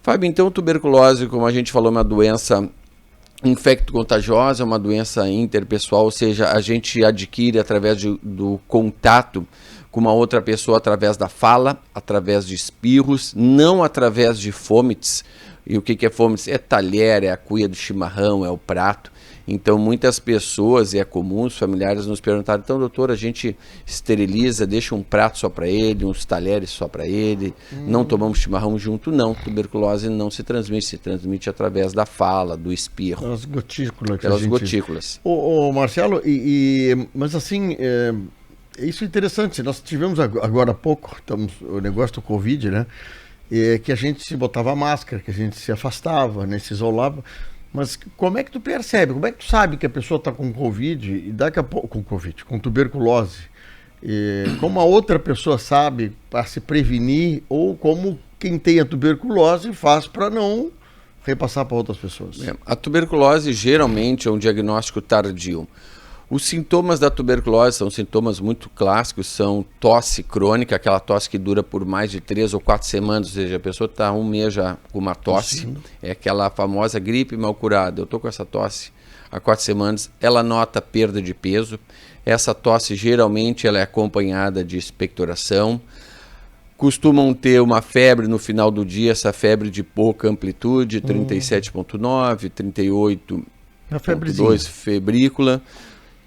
Fábio, então tuberculose, como a gente falou, é uma doença infecto-contagiosa, é uma doença interpessoal, ou seja, a gente adquire através do contato com uma outra pessoa através da fala, através de espirros, não através de fomites. E o que é fomites? É talher, é a cuia do chimarrão, é o prato. Então, muitas pessoas, e é comum, os familiares nos perguntaram, então, doutor, a gente esteriliza, deixa um prato só para ele, uns talheres só para ele, não tomamos chimarrão junto? Não, tuberculose não se transmite através da fala, do espirro. Pelas gotículas. Pelas gotículas. Ô Marcelo, mas assim, isso é interessante, nós tivemos agora há pouco, o negócio do Covid, né, que a gente se botava máscara, que a gente se afastava, né, se isolava. Mas como é que tu percebe? Como é que tu sabe que a pessoa está com Covid e daqui a pouco com tuberculose? Como a outra pessoa sabe para se prevenir ou como quem tem a tuberculose faz para não repassar para outras pessoas? A tuberculose geralmente é um diagnóstico tardio. Os sintomas da tuberculose são sintomas muito clássicos, são tosse crônica, aquela tosse que dura por mais de 3 ou 4 semanas, ou seja, a pessoa está 1 mês já com uma tosse, é aquela famosa gripe mal curada. Eu estou com essa tosse há 4 semanas, ela nota perda de peso, essa tosse geralmente ela é acompanhada de expectoração, costumam ter uma febre no final do dia, essa febre de pouca amplitude, 37,9, 38,2, febrícula.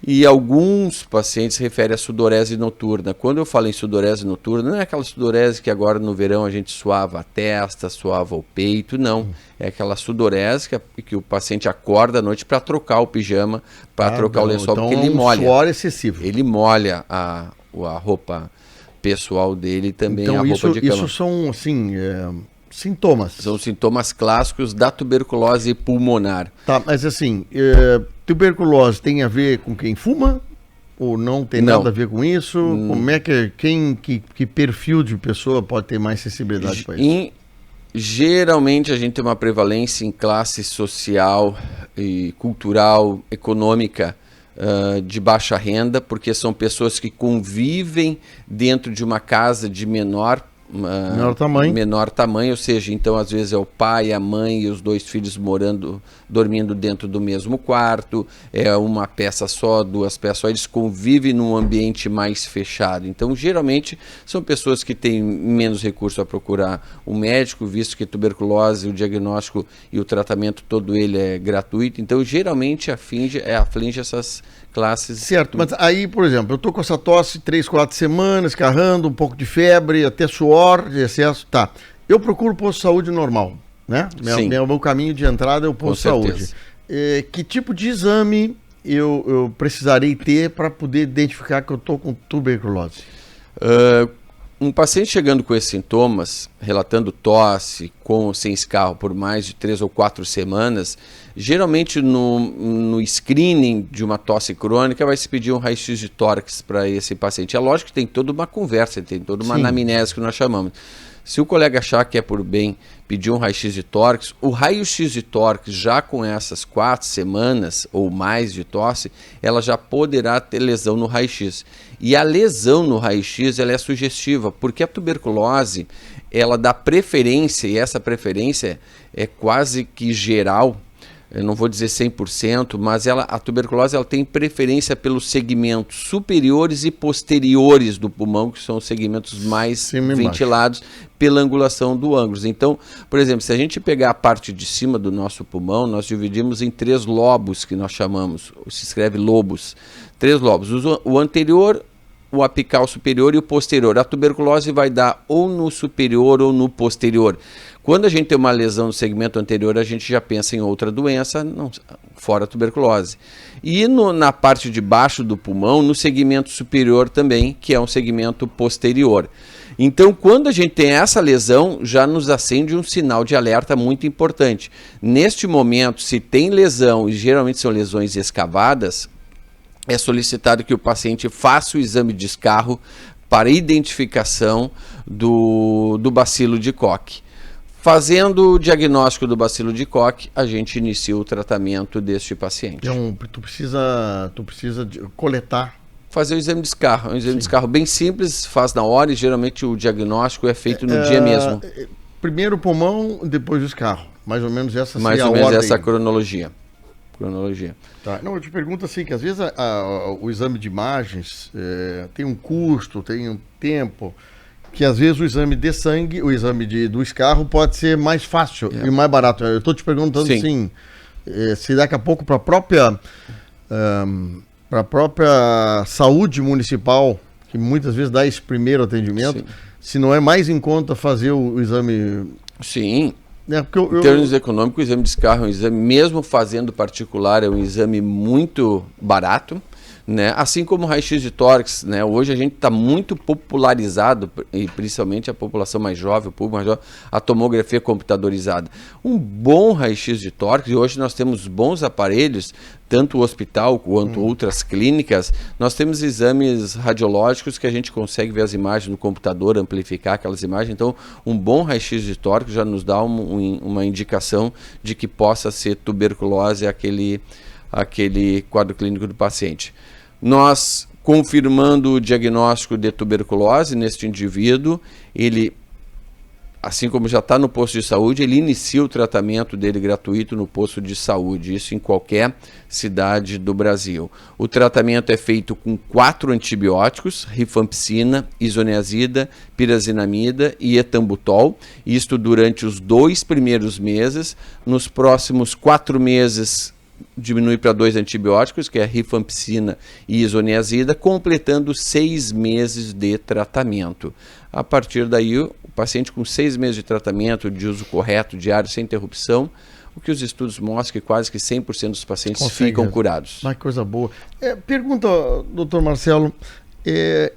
E alguns pacientes referem a sudorese noturna. Quando eu falo em sudorese noturna, não é aquela sudorese que agora no verão a gente suava a testa, suava o peito, não. É aquela sudorese que o paciente acorda à noite para trocar o pijama, para trocar o lençol, então, porque ele molha. Suor excessivo. Ele molha a roupa pessoal dele e também então, a roupa de cama. Isso são, assim, sintomas. São sintomas clássicos da tuberculose pulmonar. Tá, mas assim, tuberculose tem a ver com quem fuma? Ou não tem nada a ver com isso? Como é que perfil de pessoa pode ter mais sensibilidade para isso? Geralmente a gente tem uma prevalência em classe social e cultural, econômica, de baixa renda, porque são pessoas que convivem dentro de uma casa de menor tamanho, ou seja, então às vezes é o pai, a mãe e os 2 filhos dormindo dentro do mesmo quarto, é uma peça só, 2 peças só, eles convivem num ambiente mais fechado. Então geralmente são pessoas que têm menos recurso a procurar um médico, visto que tuberculose, o diagnóstico e o tratamento todo ele é gratuito, então geralmente aflige essas classes. Certo, mas aí, por exemplo, eu tô com essa tosse 3, 4 semanas, carrando, um pouco de febre, até suor de excesso, tá. Eu procuro posto de saúde normal, né? Meu caminho de entrada é o posto de saúde. Que tipo de exame eu precisarei ter para poder identificar que eu tô com tuberculose? Um paciente chegando com esses sintomas, relatando tosse, com ou sem escarro por mais de 3 ou 4 semanas, geralmente no screening de uma tosse crônica vai se pedir um raio-x de tórax para esse paciente. É lógico que tem toda uma conversa, tem toda uma anamnese que nós chamamos. Se o colega achar que é por bem pedir um raio-x de tórax, o raio-x de tórax já com essas 4 semanas ou mais de tosse, ela já poderá ter lesão no raio-x. E a lesão no raio-x ela é sugestiva, porque a tuberculose ela dá preferência, e essa preferência é quase que geral, eu não vou dizer 100%, mas a tuberculose ela tem preferência pelos segmentos superiores e posteriores do pulmão, que são os segmentos mais ventilados pela angulação do ângulo. Então, por exemplo, se a gente pegar a parte de cima do nosso pulmão, nós dividimos em 3 lobos, que nós chamamos, se escreve lobos, 3 lobos. O anterior, o apical superior e o posterior. A tuberculose vai dar ou no superior ou no posterior. Quando a gente tem uma lesão no segmento anterior, a gente já pensa em outra doença, fora a tuberculose. E na parte de baixo do pulmão, no segmento superior também, que é um segmento posterior. Então, quando a gente tem essa lesão, já nos acende um sinal de alerta muito importante. Neste momento, se tem lesão, e geralmente são lesões escavadas, é solicitado que o paciente faça o exame de escarro para identificação do bacilo de Koch. Fazendo o diagnóstico do bacilo de Koch, a gente inicia o tratamento deste paciente. Então, tu precisa coletar. Fazer o exame de escarro. É um exame de escarro bem simples, faz na hora e geralmente o diagnóstico é feito no dia mesmo. primeiro o pulmão, depois o escarro. Mais ou menos essa Mais seria ou a menos ordem. essa cronologia. Tá. Não, eu te pergunto assim, que às vezes o exame de imagens tem um custo, tem um tempo, que às vezes o exame de sangue, o exame do escarro pode ser mais fácil e mais barato. Eu estou te perguntando assim, se daqui a pouco para a própria saúde municipal, que muitas vezes dá esse primeiro atendimento, se não é mais em conta fazer o exame... Sim. Porque em termos econômicos, o exame de escarro é um exame, mesmo fazendo particular, é um exame muito barato, né? Assim como o raio-x de tórax, né? Hoje a gente está muito popularizado, e principalmente a população mais jovem, o público mais jovem, a tomografia computadorizada. Um bom raio-x de tórax, e hoje nós temos bons aparelhos, tanto o hospital quanto outras clínicas, nós temos exames radiológicos que a gente consegue ver as imagens no computador, amplificar aquelas imagens. Então, um bom raio-x de tórax já nos dá uma indicação de que possa ser tuberculose aquele quadro clínico do paciente. Nós, confirmando o diagnóstico de tuberculose neste indivíduo, ele, assim como já está no posto de saúde, ele inicia o tratamento dele gratuito no posto de saúde, isso em qualquer cidade do Brasil. O tratamento é feito com 4 antibióticos, rifampicina, isoniazida, pirazinamida e etambutol, isto durante os 2 primeiros meses. Nos próximos 4 meses, diminui para 2 antibióticos, que é a rifampicina e isoniazida, completando 6 meses de tratamento. A partir daí, o paciente com 6 meses de tratamento, de uso correto, diário, sem interrupção, o que os estudos mostram que quase que 100% dos pacientes ficam curados. Mas que coisa boa. Pergunta, doutor Marcelo,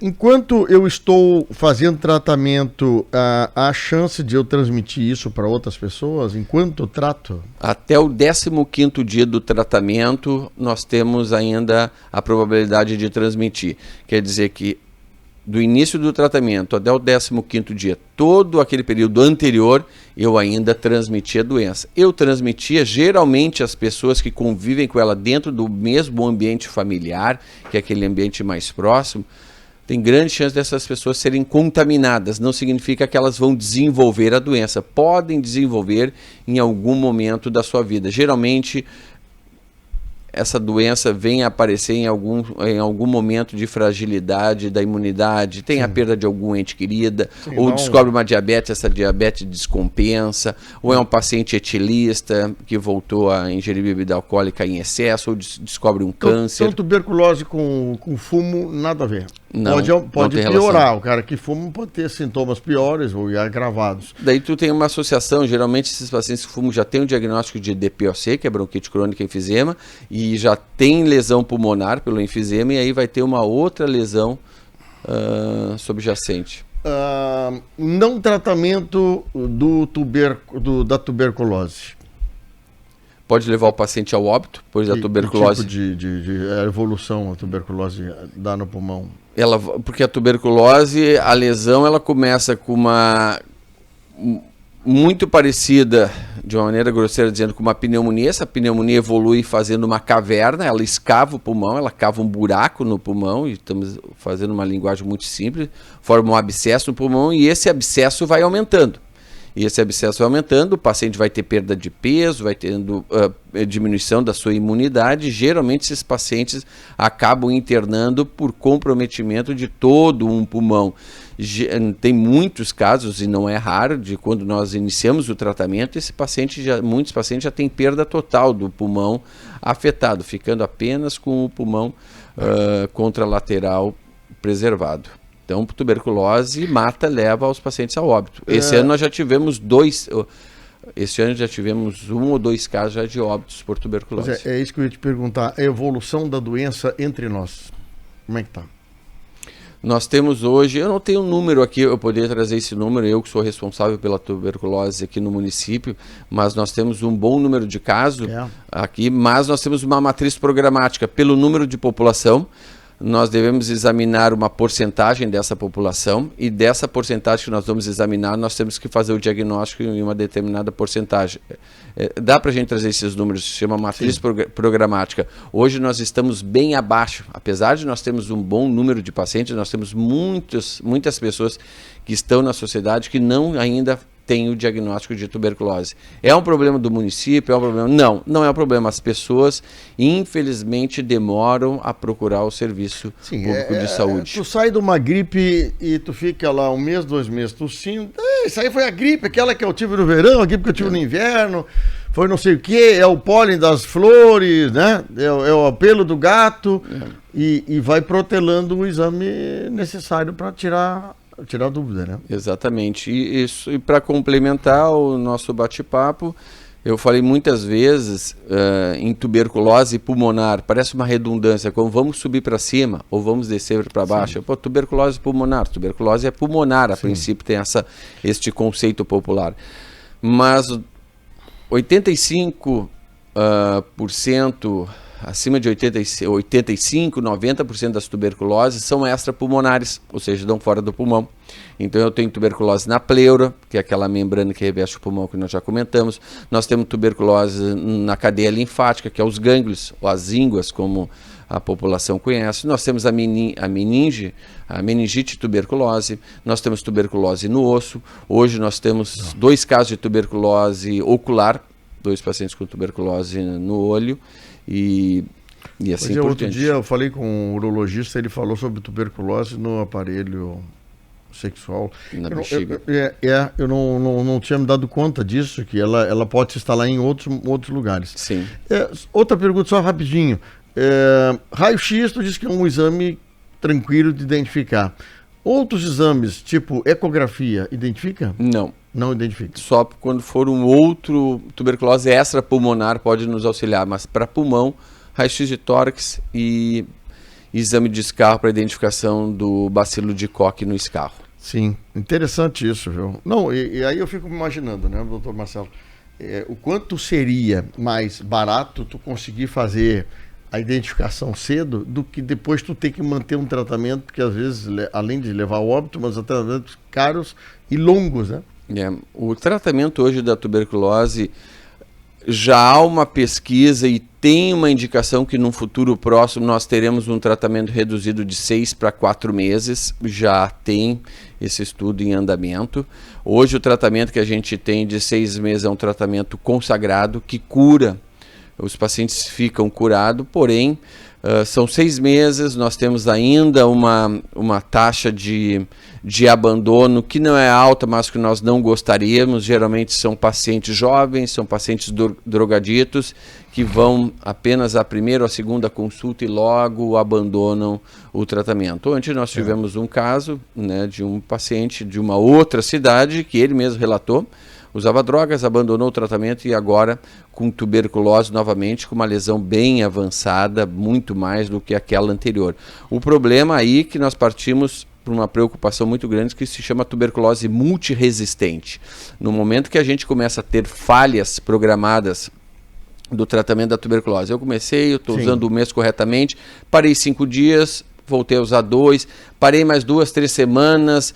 enquanto eu estou fazendo tratamento, há chance de eu transmitir isso para outras pessoas enquanto eu trato? Até o 15º dia do tratamento, nós temos ainda a probabilidade de transmitir. Quer dizer que do início do tratamento até o 15º dia, todo aquele período anterior, eu ainda transmitia a doença. Eu transmitia geralmente as pessoas que convivem com ela dentro do mesmo ambiente familiar, que é aquele ambiente mais próximo. Tem grande chance dessas pessoas serem contaminadas. Não significa que elas vão desenvolver a doença. Podem desenvolver em algum momento da sua vida. Geralmente, essa doença vem a aparecer em algum momento de fragilidade da imunidade, tem a perda de algum ente querida, ou descobre uma diabetes, essa diabetes descompensa, ou é um paciente etilista que voltou a ingerir bebida alcoólica em excesso, ou descobre um câncer. Então tuberculose com fumo, nada a ver. Não, pode piorar, o cara que fuma pode ter sintomas piores ou agravados. Daí tu tem uma associação, geralmente esses pacientes que fumam já têm um diagnóstico de DPOC, que é bronquite crônica e enfisema, e já tem lesão pulmonar pelo enfisema, e aí vai ter uma outra lesão subjacente. Não tratamento da tuberculose. Pode levar o paciente ao óbito, pois a tuberculose... Que tipo de evolução a tuberculose dá no pulmão? Porque a tuberculose, a lesão, ela começa com uma... muito parecida, de uma maneira grosseira, dizendo, com uma pneumonia. Essa pneumonia evolui fazendo uma caverna, ela escava o pulmão, ela cava um buraco no pulmão, e estamos fazendo uma linguagem muito simples, forma um abscesso no pulmão, e esse abscesso vai aumentando. E esse abscesso vai aumentando, o paciente vai ter perda de peso, vai tendo diminuição da sua imunidade. Geralmente esses pacientes acabam internando por comprometimento de todo um pulmão. Tem muitos casos, e não é raro, de quando nós iniciamos o tratamento, muitos pacientes já têm perda total do pulmão afetado, ficando apenas com o pulmão contralateral preservado. Então, tuberculose leva os pacientes ao óbito. Esse ano nós já tivemos 1 ou 2 casos já de óbitos por tuberculose. É isso que eu ia te perguntar, a evolução da doença entre nós, como é que está? Nós temos hoje, eu não tenho um número aqui, eu poderia trazer esse número, eu que sou responsável pela tuberculose aqui no município, mas nós temos um bom número de casos aqui, mas nós temos uma matriz programática pelo número de população. Nós devemos examinar uma porcentagem dessa população, e dessa porcentagem que nós vamos examinar, nós temos que fazer o diagnóstico em uma determinada porcentagem. Dá para a gente trazer esses números, se chama matriz programática. Hoje nós estamos bem abaixo, apesar de nós termos um bom número de pacientes, nós temos muitas pessoas que estão na sociedade que não ainda tem o diagnóstico de tuberculose. É um problema do município? É um problema? Não, não é um problema. As pessoas, infelizmente, demoram a procurar o serviço público de saúde. Tu sai de uma gripe e tu fica lá 1 mês, 2 meses tossindo. Isso aí foi a gripe, aquela que eu tive no verão, a gripe que eu tive no inverno. Foi não sei o que, é o pólen das flores, né? É o pelo do gato. E vai protelando o exame necessário para tirar a dúvida, né? Exatamente. E para complementar o nosso bate-papo, eu falei muitas vezes em tuberculose pulmonar, parece uma redundância, como vamos subir para cima ou vamos descer para baixo. Pô, tuberculose pulmonar, tuberculose é pulmonar, a princípio tem este conceito popular. Mas 85%, acima de 85, 90% das tuberculoses são extrapulmonares, ou seja, dão fora do pulmão. Então eu tenho tuberculose na pleura, que é aquela membrana que reveste o pulmão que nós já comentamos. Nós temos tuberculose na cadeia linfática, que é os gânglios, ou as ínguas, como a população conhece. Nós temos a meningite tuberculose, nós temos tuberculose no osso. Hoje nós temos 2 casos de tuberculose ocular, 2 pacientes com tuberculose no olho e assim por outro diante. dia eu falei com um urologista, ele falou sobre tuberculose no aparelho sexual. Na bexiga. Eu não tinha me dado conta disso, que ela pode se instalar em outros lugares. Sim. Outra pergunta só rapidinho. Raio-X, tu disse que é um exame tranquilo de identificar. Outros exames, tipo ecografia, identifica? Não. Não identifica. Só quando for um outro tuberculose extrapulmonar pode nos auxiliar, mas para pulmão, raio-x de tórax e exame de escarro para identificação do bacilo de Koch no escarro. Sim, interessante isso, viu? Não, e aí eu fico imaginando, né, doutor Marcelo, o quanto seria mais barato tu conseguir fazer a identificação cedo do que depois tu ter que manter um tratamento, porque às vezes, além de levar ao óbito, mas tratamentos caros e longos, né? O tratamento hoje da tuberculose, já há uma pesquisa e tem uma indicação que no futuro próximo nós teremos um tratamento reduzido de 6 para 4 meses, já tem esse estudo em andamento. Hoje o tratamento que a gente tem de 6 meses é um tratamento consagrado que cura, os pacientes ficam curados, porém são 6 meses, nós temos ainda uma taxa de abandono que não é alta, mas que nós não gostaríamos. Geralmente são pacientes jovens, são pacientes drogaditos, que vão apenas à primeira ou à segunda consulta e logo abandonam o tratamento. Ontem nós tivemos um caso, né, de um paciente de uma outra cidade, que ele mesmo relatou, usava drogas, abandonou o tratamento e agora com tuberculose novamente, com uma lesão bem avançada, muito mais do que aquela anterior. O problema aí é que nós partimos por uma preocupação muito grande que se chama tuberculose multiresistente. No momento que a gente começa a ter falhas programadas do tratamento da tuberculose, eu estou usando o mês corretamente, parei 5 dias, voltei a usar 2, parei mais 2, 3 semanas,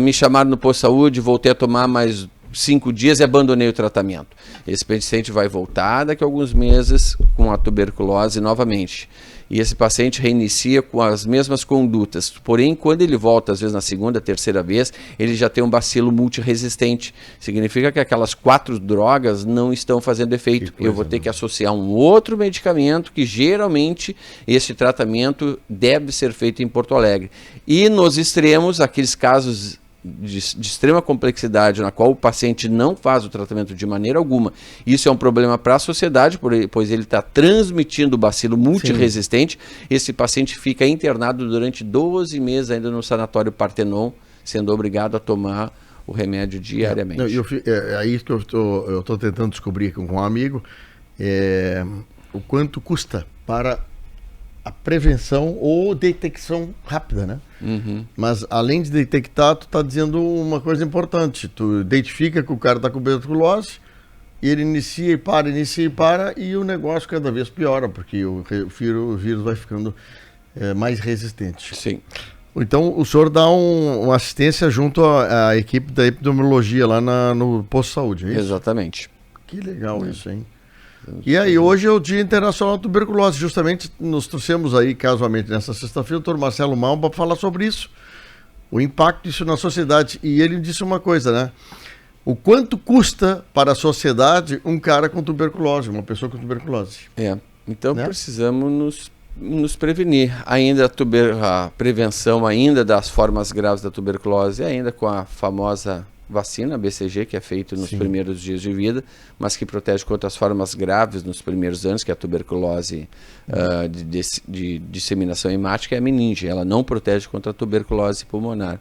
me chamaram no posto de saúde, voltei a tomar mais 5 dias e abandonei o tratamento. Esse paciente vai voltar daqui a alguns meses com a tuberculose novamente. E esse paciente reinicia com as mesmas condutas. Porém, quando ele volta, às vezes na segunda, terceira vez, ele já tem um bacilo multiresistente. Significa que aquelas 4 drogas não estão fazendo efeito. Eu vou ter que associar um outro medicamento que geralmente esse tratamento deve ser feito em Porto Alegre. E nos extremos, aqueles casos de extrema complexidade, na qual o paciente não faz o tratamento de maneira alguma. Isso é um problema para a sociedade, pois ele está transmitindo o bacilo multiresistente. Esse paciente fica internado durante 12 meses ainda no sanatório Partenon, sendo obrigado a tomar o remédio diariamente. É isso que eu estou tentando descobrir com um amigo, o quanto custa para a prevenção ou detecção rápida, né? Uhum. Mas além de detectar, tu está dizendo uma coisa importante. Tu identifica que o cara está com tuberculose, ele inicia e para, e o negócio cada vez piora, porque o vírus vai ficando mais resistente. Sim. Então o senhor dá uma assistência junto à equipe da epidemiologia lá no posto de saúde, é isso? Exatamente. Que legal isso, hein? E aí, hoje é o Dia Internacional da Tuberculose. Justamente nos trouxemos aí, casualmente, nessa sexta-feira, o doutor Marcelo Malm para falar sobre isso. O impacto disso na sociedade. E ele disse uma coisa, né? o quanto custa para a sociedade um cara com tuberculose, uma pessoa com tuberculose. Então precisamos nos prevenir. Ainda a prevenção ainda das formas graves da tuberculose, ainda com a famosa vacina BCG, que é feito nos primeiros dias de vida, mas que protege contra as formas graves nos primeiros anos, que é a tuberculose de disseminação hemática, é a meninge. Ela não protege contra a tuberculose pulmonar.